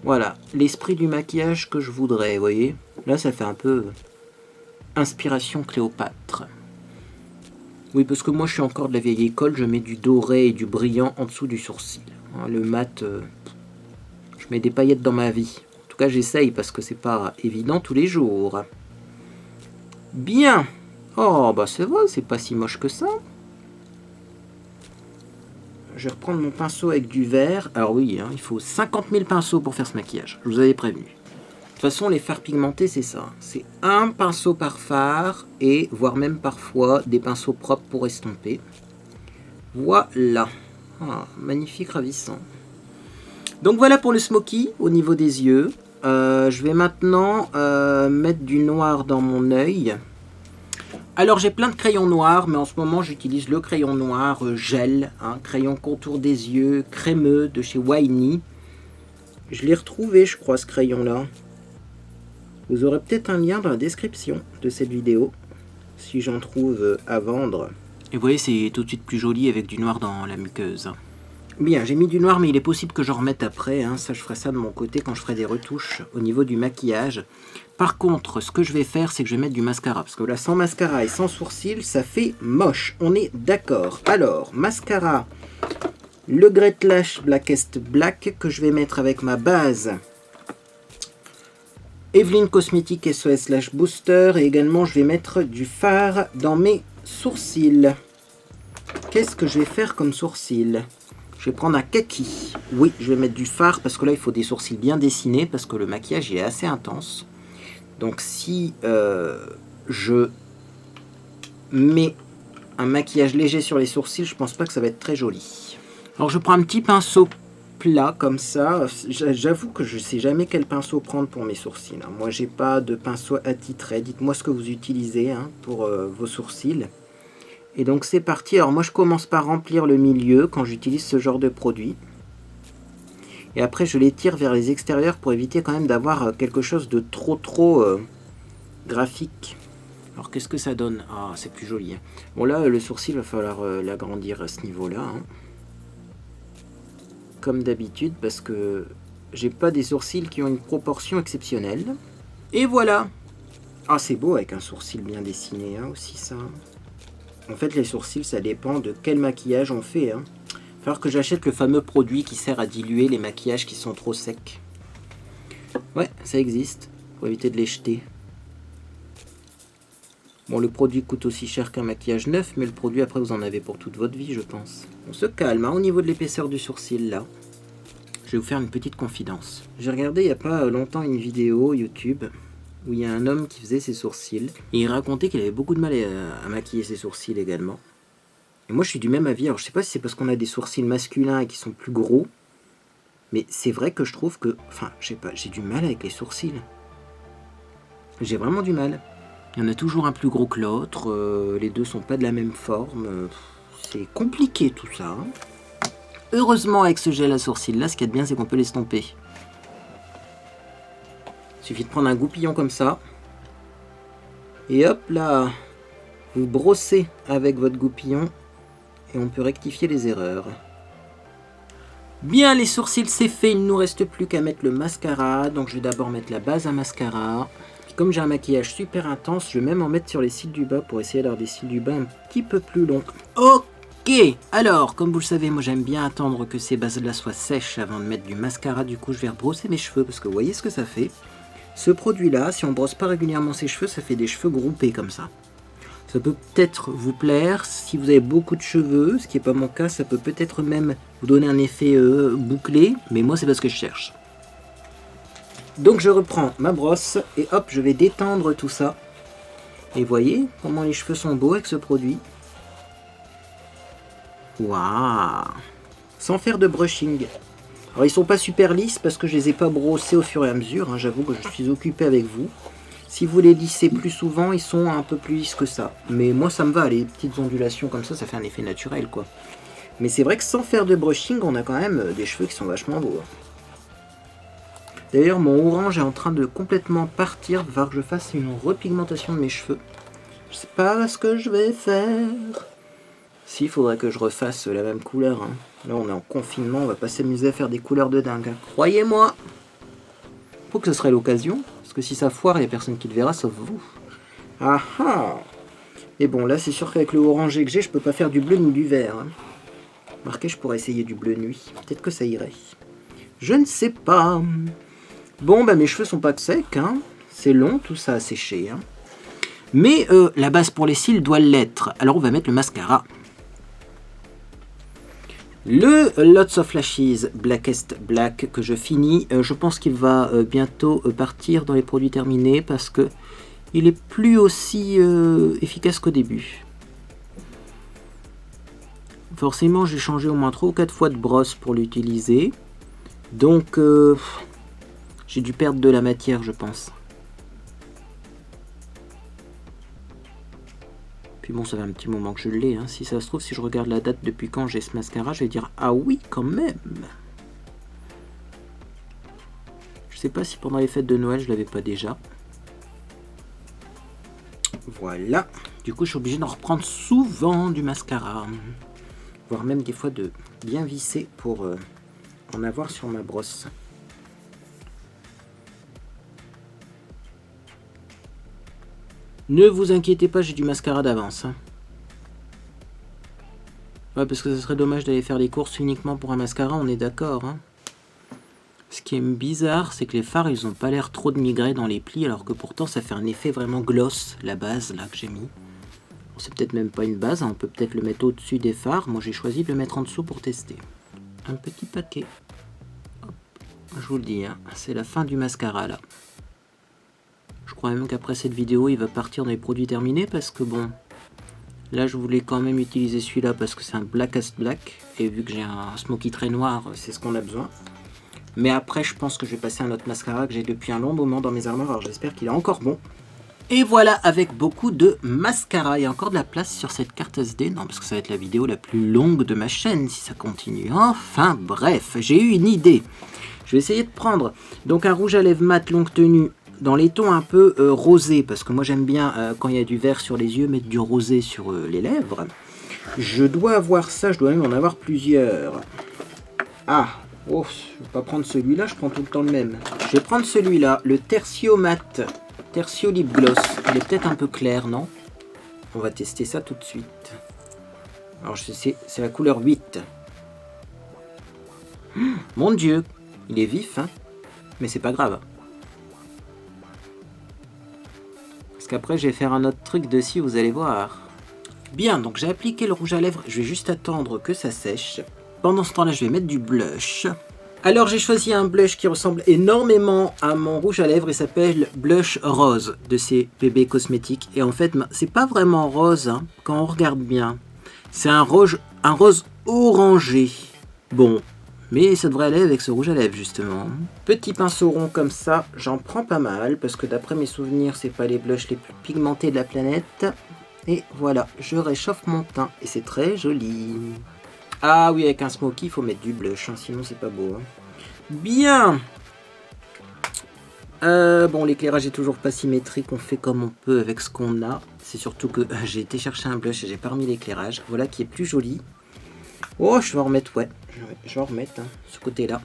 voilà, l'esprit du maquillage que je voudrais, vous voyez. Là, ça fait un peu inspiration Cléopâtre. Oui, parce que moi, je suis encore de la vieille école. Je mets du doré et du brillant en dessous du sourcil. Le mat, je mets des paillettes dans ma vie. En tout cas, j'essaye parce que c'est pas évident tous les jours. Bien. Oh, bah c'est vrai, c'est pas si moche que ça. Je vais reprendre mon pinceau avec du vert. Alors oui, hein, il faut 50 000 pinceaux pour faire ce maquillage. Je vous avais prévenu. De toute façon, les fards pigmentés, c'est ça. C'est un pinceau par fard et voire même parfois des pinceaux propres pour estomper. Voilà. Ah, magnifique, ravissant. Donc voilà pour le smoky au niveau des yeux. Je vais maintenant mettre du noir dans mon œil. Alors j'ai plein de crayons noirs, mais en ce moment j'utilise le crayon noir gel, hein, crayon contour des yeux, crémeux de chez Winey. Je l'ai retrouvé, je crois, ce crayon-là. Vous aurez peut-être un lien dans la description de cette vidéo, si j'en trouve à vendre. Et vous voyez, c'est tout de suite plus joli avec du noir dans la muqueuse. Bien, j'ai mis du noir, mais il est possible que j'en remette après. Hein. Ça, je ferai ça de mon côté quand je ferai des retouches au niveau du maquillage. Par contre, ce que je vais faire, c'est que je vais mettre du mascara. Parce que là, sans mascara et sans sourcils, ça fait moche. On est d'accord. Alors, mascara, le Great Lash Blackest Black, que je vais mettre avec ma base Evelyn Cosmetics SOS Lash Booster. Et également, je vais mettre du fard dans mes sourcils. Qu'est-ce que je vais faire comme sourcils ? Je vais prendre un kaki. Oui, je vais mettre du fard parce que là, il faut des sourcils bien dessinés parce que le maquillage est assez intense. Donc, si je mets un maquillage léger sur les sourcils, je pense pas que ça va être très joli. Alors, je prends un petit pinceau plat comme ça. J'avoue que je sais jamais quel pinceau prendre pour mes sourcils. Moi, j'ai pas de pinceau attitré. Dites-moi ce que vous utilisez hein, pour vos sourcils. Et donc c'est parti. Alors moi je commence par remplir le milieu quand j'utilise ce genre de produit. Et après je les tire vers les extérieurs pour éviter quand même d'avoir quelque chose de trop graphique. Alors qu'est-ce que ça donne? Ah, c'est plus joli. Hein. Bon là le sourcil va falloir l'agrandir à ce niveau-là. Hein. Comme d'habitude parce que j'ai pas des sourcils qui ont une proportion exceptionnelle. Et voilà. Ah c'est beau avec un sourcil bien dessiné hein, aussi ça. En fait, les sourcils, ça dépend de quel maquillage on fait. Hein. Il va falloir que j'achète le fameux produit qui sert à diluer les maquillages qui sont trop secs. Ouais, ça existe. Pour éviter de les jeter. Bon, le produit coûte aussi cher qu'un maquillage neuf, mais le produit, après, vous en avez pour toute votre vie, je pense. On se calme, hein, au niveau de l'épaisseur du sourcil, là. Je vais vous faire une petite confidence. J'ai regardé il n'y a pas longtemps une vidéo YouTube où il y a un homme qui faisait ses sourcils. Et il racontait qu'il avait beaucoup de mal à maquiller ses sourcils également. Et moi je suis du même avis. Alors je sais pas si c'est parce qu'on a des sourcils masculins et qui sont plus gros. Mais c'est vrai que je trouve que... Enfin, je sais pas, j'ai du mal avec les sourcils. J'ai vraiment du mal. Il y en a toujours un plus gros que l'autre. Les deux sont pas de la même forme. C'est compliqué tout ça. Hein. Heureusement avec ce gel à sourcils là, ce qu'il y a de bien c'est qu'on peut l'estomper. Il suffit de prendre un goupillon comme ça. Et hop là, vous brossez avec votre goupillon et on peut rectifier les erreurs. Bien, les sourcils c'est fait, il ne nous reste plus qu'à mettre le mascara. Donc je vais d'abord mettre la base à mascara. Puis, comme j'ai un maquillage super intense, je vais même en mettre sur les cils du bas pour essayer d'avoir des cils du bas un petit peu plus longs. Ok, alors comme vous le savez, moi j'aime bien attendre que ces bases là soient sèches avant de mettre du mascara. Du coup je vais rebrosser mes cheveux parce que vous voyez ce que ça fait. Ce produit-là, si on brosse pas régulièrement ses cheveux, ça fait des cheveux groupés comme ça. Ça peut peut-être vous plaire si vous avez beaucoup de cheveux, ce qui n'est pas mon cas, ça peut peut-être même vous donner un effet bouclé, mais moi c'est pas ce que je cherche. Donc je reprends ma brosse et hop, je vais détendre tout ça. Et voyez comment les cheveux sont beaux avec ce produit. Waouh! Sans faire de brushing. Alors ils sont pas super lisses parce que je les ai pas brossés au fur et à mesure, hein, j'avoue que je suis occupé avec vous. Si vous les lissez plus souvent, ils sont un peu plus lisses que ça. Mais moi ça me va, les petites ondulations comme ça fait un effet naturel quoi. Mais c'est vrai que sans faire de brushing, on a quand même des cheveux qui sont vachement beaux. D'ailleurs mon orange est en train de complètement partir, il va falloir que je fasse une repigmentation de mes cheveux. Je sais pas ce que je vais faire. Si, il faudrait que je refasse la même couleur. Hein. Là, on est en confinement, on va pas s'amuser à faire des couleurs de dingue. Hein. Croyez-moi. Faut que ce serait l'occasion, parce que si ça foire, il n'y a personne qui le verra, sauf vous. Ah ah. Et bon, là, c'est sûr qu'avec le orangé que j'ai, je peux pas faire du bleu ni du vert. Hein. Marqué, je pourrais essayer du bleu nuit. Peut-être que ça irait. Je ne sais pas. Bon, bah mes cheveux sont pas secs. Hein. C'est long, tout ça a séché. Hein. Mais la base pour les cils doit l'être. Alors, on va mettre le mascara. Le Lots of Lashes Blackest Black que je finis, je pense qu'il va bientôt partir dans les produits terminés parce que il est plus aussi efficace qu'au début. Forcément, j'ai changé au moins 3 ou 4 fois de brosse pour l'utiliser. Donc, j'ai dû perdre de la matière, je pense. Puis bon, ça fait un petit moment que je l'ai. Hein. Si ça se trouve, si je regarde la date depuis quand j'ai ce mascara, je vais dire ah oui, quand même. Je sais pas si pendant les fêtes de Noël, je l'avais pas déjà. Voilà. Du coup, je suis obligé d'en reprendre souvent du mascara. Voire même des fois de bien visser pour en avoir sur ma brosse. Ne vous inquiétez pas, j'ai du mascara d'avance. Hein. Ouais, parce que ce serait dommage d'aller faire les courses uniquement pour un mascara, on est d'accord. Hein. Ce qui est bizarre, c'est que les fards, ils ont pas l'air trop de migrer dans les plis, alors que pourtant ça fait un effet vraiment gloss, la base là que j'ai mis. Bon, c'est peut-être même pas une base, hein, on peut peut-être le mettre au-dessus des fards. Moi j'ai choisi de le mettre en dessous pour tester. Un petit paquet. Hop. Je vous le dis, hein, c'est la fin du mascara là. Je crois même qu'après cette vidéo, il va partir dans les produits terminés parce que bon, là je voulais quand même utiliser celui-là parce que c'est un Blackest Black et vu que j'ai un smoky très noir, c'est ce qu'on a besoin. Mais après, je pense que je vais passer un autre mascara que j'ai depuis un long moment dans mes armoires, alors j'espère qu'il est encore bon. Et voilà, avec beaucoup de mascara. Il y a encore de la place sur cette carte SD. Non, parce que ça va être la vidéo la plus longue de ma chaîne si ça continue. Enfin bref, j'ai eu une idée. Je vais essayer de prendre donc un rouge à lèvres mat longue tenue dans les tons un peu rosés, parce que moi j'aime bien quand il y a du vert sur les yeux, mettre du rosé sur les lèvres. Je dois avoir ça, je dois même en avoir plusieurs. Ah, oh, je vais pas prendre celui-là, je prends tout le temps le même. Je vais prendre celui-là, le Tertio Mat, Tertio Lip Gloss. Il est peut-être un peu clair, non? On va tester ça tout de suite. Alors je sais, c'est la couleur 8. Mon Dieu, il est vif, hein, mais c'est pas grave. Parce qu'après, je vais faire un autre truc dessus, vous allez voir. Bien, donc j'ai appliqué le rouge à lèvres. Je vais juste attendre que ça sèche. Pendant ce temps-là, je vais mettre du blush. Alors, j'ai choisi un blush qui ressemble énormément à mon rouge à lèvres. Il s'appelle Blush Rose de CPB Cosmetics. Et en fait, c'est pas vraiment rose, hein, quand on regarde bien. C'est un rose orangé. Bon, mais ça devrait aller avec ce rouge à lèvres, justement. Petit pinceau rond comme ça, j'en prends pas mal, parce que d'après mes souvenirs, c'est pas les blushs les plus pigmentés de la planète. Et voilà, je réchauffe mon teint, et c'est très joli. Ah oui, avec un smoky, il faut mettre du blush, hein, sinon c'est pas beau. Hein. Bien. Bon, l'éclairage est toujours pas symétrique, on fait comme on peut avec ce qu'on a. C'est surtout que j'ai été chercher un blush et j'ai pas remis l'éclairage. Voilà qui est plus joli. Oh, je vais en remettre, ouais. Je vais en remettre, hein, ce côté-là.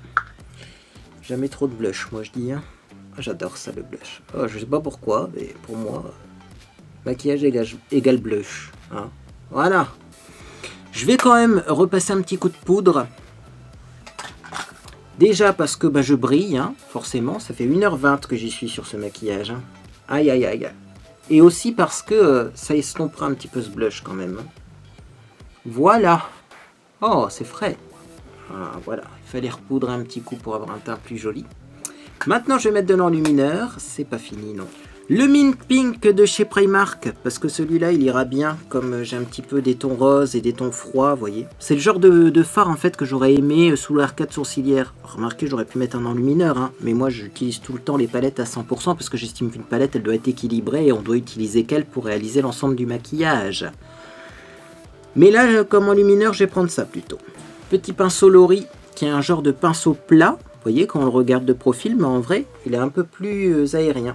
Jamais trop de blush, moi je dis. Hein. J'adore ça, le blush. Oh, je sais pas pourquoi, mais pour moi, maquillage égale blush. Hein. Voilà. Je vais quand même repasser un petit coup de poudre. Déjà parce que je brille, hein, forcément. Ça fait 1h20 que j'y suis sur ce maquillage. Hein. Aïe, aïe, aïe. Et aussi parce que ça estompera un petit peu ce blush quand même. Hein. Voilà. Oh, c'est frais. Ah, voilà, il fallait repoudrer un petit coup pour avoir un teint plus joli. Maintenant, je vais mettre de l'enlumineur. C'est pas fini, non. Le Mint Pink de chez Primark, parce que celui-là, il ira bien, comme j'ai un petit peu des tons roses et des tons froids, vous voyez. C'est le genre de fard, en fait, que j'aurais aimé sous l'arcade sourcilière. Remarquez, j'aurais pu mettre un enlumineur, hein, mais moi, j'utilise tout le temps les palettes à 100%, parce que j'estime qu'une palette, elle doit être équilibrée, et on doit utiliser qu'elle pour réaliser l'ensemble du maquillage. Mais là, comme enlumineur, je vais prendre ça, plutôt. Petit pinceau Lori, qui est un genre de pinceau plat. Vous voyez, quand on le regarde de profil, mais en vrai, il est un peu plus aérien.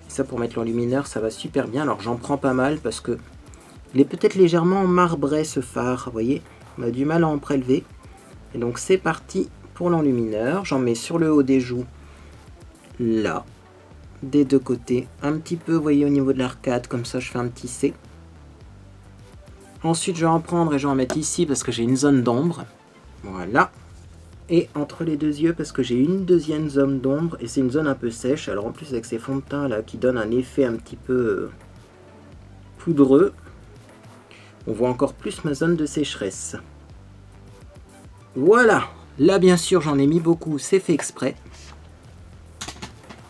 Ça, pour mettre l'enlumineur, ça va super bien. Alors, j'en prends pas mal parce que il est peut-être légèrement marbré, ce fard, vous voyez. On a du mal à en prélever. Et donc c'est parti pour l'enlumineur. J'en mets sur le haut des joues, là, des deux côtés. Un petit peu, vous voyez, au niveau de l'arcade, comme ça je fais un petit C. Ensuite je vais en prendre et je vais en mettre ici parce que j'ai une zone d'ombre. Voilà. Et entre les deux yeux parce que j'ai une deuxième zone d'ombre et c'est une zone un peu sèche. Alors en plus avec ces fonds de teint là qui donnent un effet un petit peu poudreux, on voit encore plus ma zone de sécheresse. Voilà. Là bien sûr j'en ai mis beaucoup, c'est fait exprès.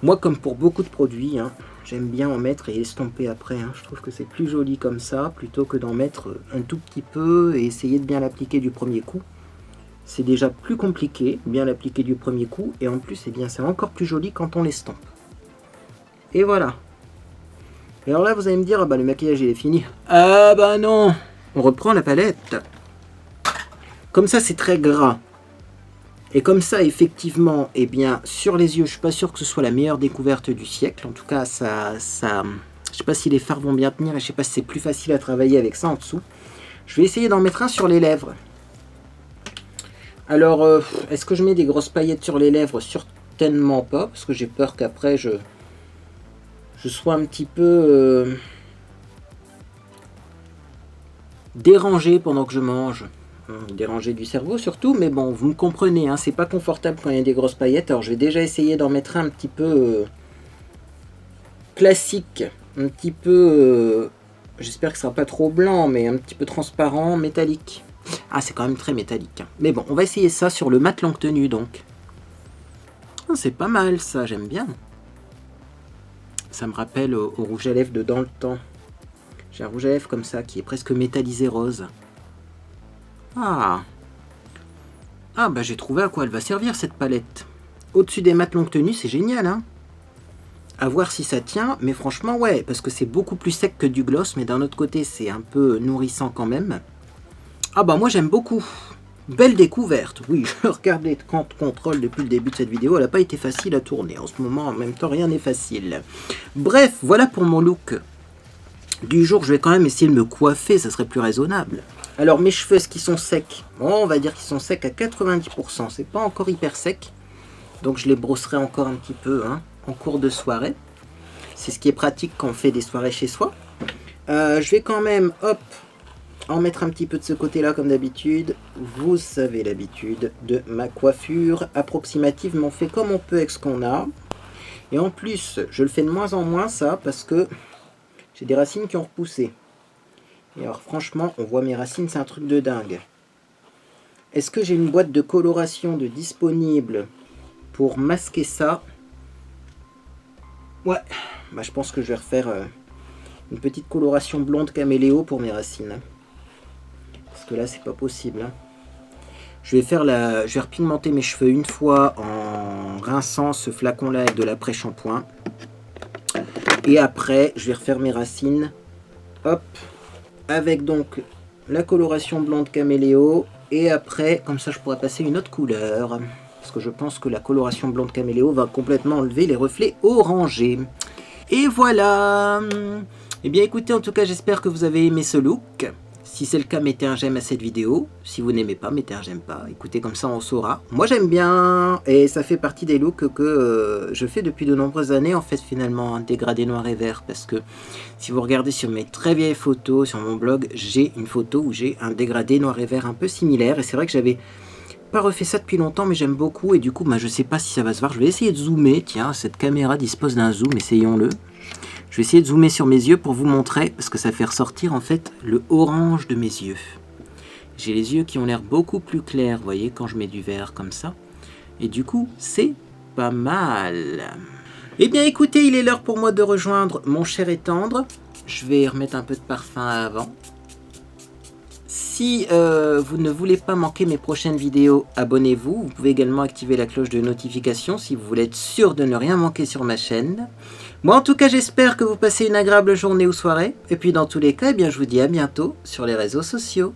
Moi comme pour beaucoup de produits, hein, j'aime bien en mettre et estomper après. Hein. Je trouve que c'est plus joli comme ça plutôt que d'en mettre un tout petit peu et essayer de bien l'appliquer du premier coup. C'est déjà plus compliqué, bien l'appliquer du premier coup, et en plus, eh bien, c'est encore plus joli quand on l'estompe. Et voilà. Et alors là, vous allez me dire, ah bah le maquillage il est fini. Ah bah non. On reprend la palette. Comme ça, c'est très gras. Et comme ça, effectivement, eh bien, sur les yeux, je suis pas sûr que ce soit la meilleure découverte du siècle. En tout cas, je sais pas si les fards vont bien tenir, et je sais pas si c'est plus facile à travailler avec ça en dessous. Je vais essayer d'en mettre un sur les lèvres. Alors, est-ce que je mets des grosses paillettes sur les lèvres? Certainement pas, parce que j'ai peur qu'après je sois un petit peu dérangé pendant que je mange. Dérangé du cerveau surtout, mais bon, vous me comprenez, hein, c'est pas confortable quand il y a des grosses paillettes. Alors je vais déjà essayer d'en mettre un petit peu classique, un petit peu, j'espère que ce sera pas trop blanc, mais un petit peu transparent, métallique. Ah, c'est quand même très métallique. Mais bon, on va essayer ça sur le mat longue tenue, donc. Oh, c'est pas mal, ça, j'aime bien. Ça me rappelle au rouge à lèvres de Dans le Temps. J'ai un rouge à lèvres comme ça, qui est presque métallisé rose. Ah. Ah, bah j'ai trouvé à quoi elle va servir, cette palette. Au-dessus des mats longue tenue, c'est génial, hein. À voir si ça tient, mais franchement, ouais, parce que c'est beaucoup plus sec que du gloss, mais d'un autre côté, c'est un peu nourrissant quand même. Ah bah moi j'aime beaucoup. Belle découverte. Oui, je regarde les contrôles depuis le début de cette vidéo. Elle n'a pas été facile à tourner. En ce moment, en même temps, rien n'est facile. Bref, voilà pour mon look du jour. Je vais quand même essayer de me coiffer. Ça serait plus raisonnable. Alors mes cheveux, est-ce qu'ils sont secs? Bon, on va dire qu'ils sont secs à 90%. C'est pas encore hyper sec. Donc je les brosserai encore un petit peu en cours de soirée. C'est ce qui est pratique quand on fait des soirées chez soi. Je vais quand même, hop, en mettre un petit peu de ce côté-là comme d'habitude. Vous savez l'habitude de ma coiffure approximative, mais on fait comme on peut avec ce qu'on a. Et en plus, je le fais de moins en moins ça, parce que j'ai des racines qui ont repoussé. Et alors franchement, on voit mes racines, c'est un truc de dingue. Est-ce que j'ai une boîte de coloration de disponible pour masquer ça? Ouais, bah, je pense que je vais refaire une petite coloration blonde caméléo pour mes racines. Parce que là, c'est pas possible. Hein. Je vais repigmenter mes cheveux une fois en rinçant ce flacon-là avec de l'après-shampoing. Et après, je vais refaire mes racines. Hop. Avec donc la coloration blonde caméléo. Et après, comme ça, je pourrais passer une autre couleur. Parce que je pense que la coloration blonde caméléo va complètement enlever les reflets orangés. Et voilà. Eh bien, écoutez, en tout cas, j'espère que vous avez aimé ce look. Si c'est le cas, mettez un j'aime à cette vidéo. Si vous n'aimez pas, mettez un j'aime pas. Écoutez, comme ça on saura. Moi j'aime bien, et ça fait partie des looks que je fais depuis de nombreuses années, en fait, finalement, un dégradé noir et vert. Parce que si vous regardez sur mes très vieilles photos, sur mon blog, j'ai une photo où j'ai un dégradé noir et vert un peu similaire. Et c'est vrai que j'avais pas refait ça depuis longtemps, mais j'aime beaucoup. Et du coup, je sais pas si ça va se voir. Je vais essayer de zoomer. Tiens, cette caméra dispose d'un zoom, essayons-le. Je vais essayer de zoomer sur mes yeux pour vous montrer, parce que ça fait ressortir en fait le orange de mes yeux. J'ai les yeux qui ont l'air beaucoup plus clairs, vous voyez, quand je mets du vert comme ça. Et du coup, c'est pas mal. Eh bien écoutez, il est l'heure pour moi de rejoindre mon cher et tendre. Je vais remettre un peu de parfum avant. Si vous ne voulez pas manquer mes prochaines vidéos, abonnez-vous. Vous pouvez également activer la cloche de notification si vous voulez être sûr de ne rien manquer sur ma chaîne. Moi en tout cas, j'espère que vous passez une agréable journée ou soirée. Et puis dans tous les cas, eh bien, je vous dis à bientôt sur les réseaux sociaux.